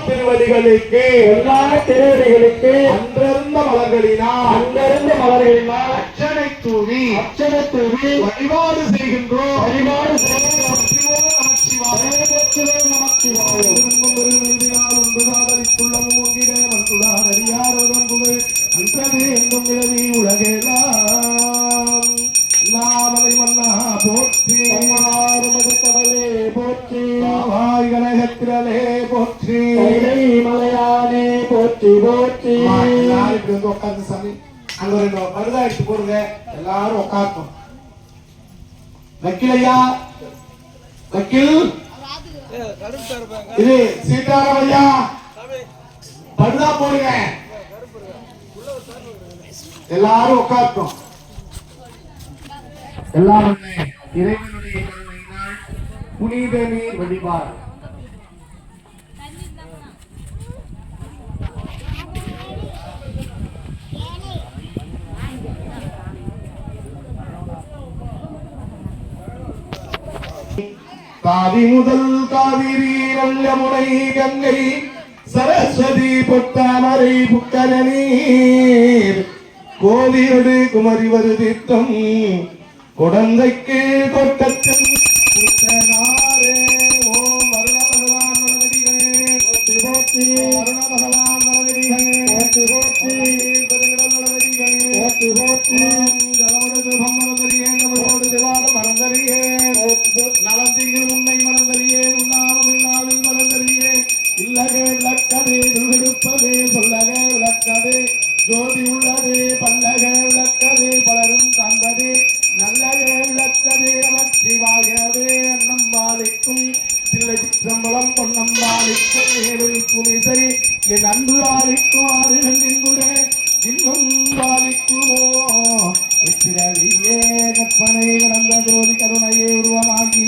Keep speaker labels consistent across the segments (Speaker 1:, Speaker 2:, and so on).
Speaker 1: திருவடிகளுக்கு அன்றிருந்த மலர்களினால் அர்ச்சனை தூவி வழிபாடு செய்கின்றோம். நாமலை மன்னா போற்றி போற்றி கனகத்திரலே போற்றி மலையானே போற்றி போற்றி. உட்காந்து சாமி அங்க ஒரு பருதா எடுத்து போடுங்க. எல்லாரும் உட்காரணும். வக்கீலையா வக்கீல் இது சீதாராமையா பருதா போடுங்க. எல்லாரும் உட்காரணும். எல்லாம் இறைவனுடைய கருணையினால் புனித நீர் வழிபாடு. காவி முதல் காவிரி நல்லமுனை கங்கை சரஸ்வதி பொத்தாமரை புக்கர நீர் கோவியொடு குமரி வருதித்தம் குடந்தைக்கு கொட்டத்தின் புத்தனாரே. ஓம் அருண பகவான் மலரடிகளே போற்றி போற்றி. அருண பகவான் மலரடிகளே போற்றி போற்றி. பெருங்கடல் மலரடிகளே போற்றி போற்றி. ஜலமடு தூபம் மலர்ந்தறியே நம்மளோடு திவாட மலர்ந்தறியே நலந்திங்கில் உன்னை மலர்ந்தறியே உண்ணாமம் இல்லாவில் மலர்ந்தறியே இல்லகே விளக்கதே நுகெடுப்பதே சொல்லக விளக்கதே ஜோதி உள்ளதே பல்லக விளக்கதே பலரும் தந்ததே நல்லகே விளக்கதே நமச்சிவாயவே அன்னம் பாலிக்கும் தில்லை சிற்றம்பலம் பொன்னம் பாலிக்கும் ஏழுக்கும் இசை என் அன்பு பாலிக்கும் ஆறு கண்டின்புரே இன்னும் பாலிக்குமோ எத்திரவியே கற்பனை கடந்த ஜோதி கருணையே உருவமாகி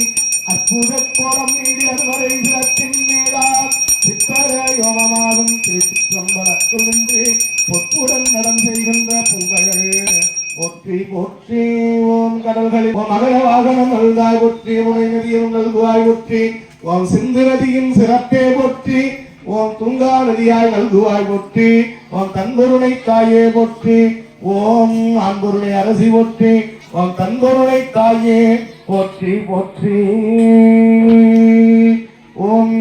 Speaker 1: அற்புத கோலம் மீது அறுவரை சிலத்தின் மேலால் சித்தர யோகமாகும் திருச்சிற்றம்பலத்தில் நின்று பொற்புடன் நடம் செய்கின்ற பொங்கல்கள் போற்றி போற்றி. ஓம் கடல்களில் ஓம் அகல வாகனம் நல்தாய் போற்றி. முனை நதியும் நல்குவாய் போற்றி. ஓம் சிந்து நதியின் சிறப்பே போற்றி. ஓம் துங்கா நதியாய் நல்குவாய் போற்றி. ஓம் தன்பொருளை தாயே போற்றி. ஓம் அன்பொருளை அரசி போற்றி. ஓம் தன்பொருளை தாயே போற்றி போற்றி. ஓம்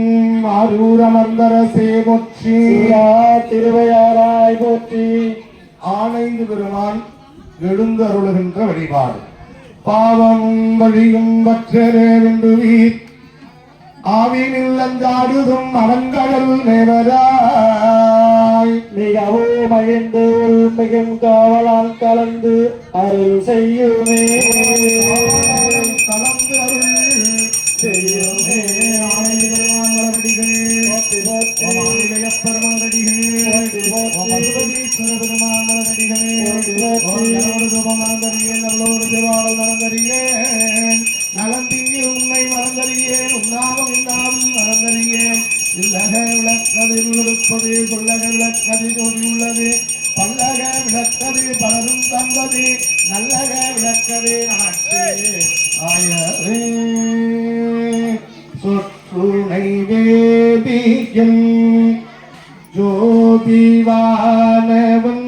Speaker 1: ஆரூர் அமர்ந்தரசே போற்றி. திருவையாராய் போற்றி. ஆனைந்து பெருமான் எழுந்தருளுகின்ற வழிபாடு. பாவமும் வழியும் பற்றரே வென்றுவீர் ஆவினில் அஞ்சாடுதும் அவன்கடல் நேவராய் மிகவும் மகிழ்ந்து மிகும் காவலால் கலந்து அருள் செய்யுமே கலந்து அருள் செய்யுமே. ஆனைந்து பெருமான் மலரடிகளே பெருமான் மலரடிகளே நலந்திங்கில் உண்மை மறந்தறியேன் உண்ணாமம் இன்னாமல் மறந்தறியேன் இல்லக விளக்கது விழுப்பது சொல்லக விளக்கது ஜோதி உள்ளது பல்லக விளக்கது பலரும் தந்தது நல்லக விளக்கது ஆற்றே ஆயவே சொற்றுணை வேதியன் ஜோதிவானவன்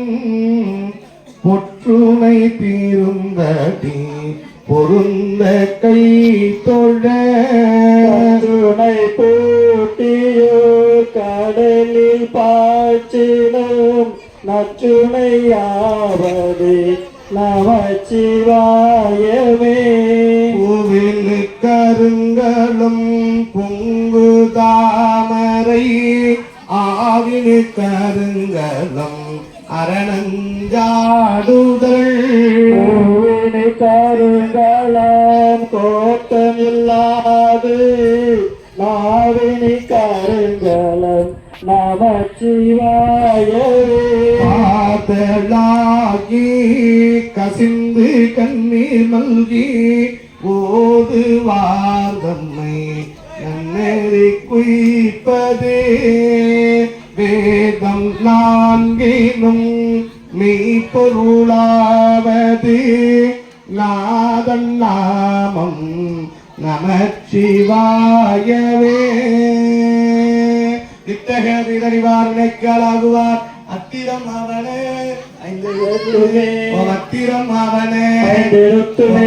Speaker 1: பொற்றுணை தீருந்தடி பொருந்த கை தொழ துணை பூட்டியோ கடலில் பாய்ச்சினும் நச்சுணையாவது நமச்சிவாயவே பூவில் கருங்களும் பொங்கு தாமரை ஆவினு கருங்கலம் அரணஞ்சாடுதல் கருங்கலம் கோட்டமில்லாது நாவினி கருங்கலம் நமச்சிவாயவே காதலாகி கசிந்து கண்ணீர் மல்கி ஓது வார்தம்மை நன்னெறி குய்ப்பதே வேதம் நான்கினும் மெய்ப்பொருளாவது நாதன் நாமம் நமச்சிவாயவே இத்தகைய இதறிவார் நினைக்கலாகுவார் அத்திரம் அவனே
Speaker 2: ஐந்து எழுத்துமே
Speaker 1: அத்திரம் அவனே
Speaker 2: ஐந்து எழுத்துமே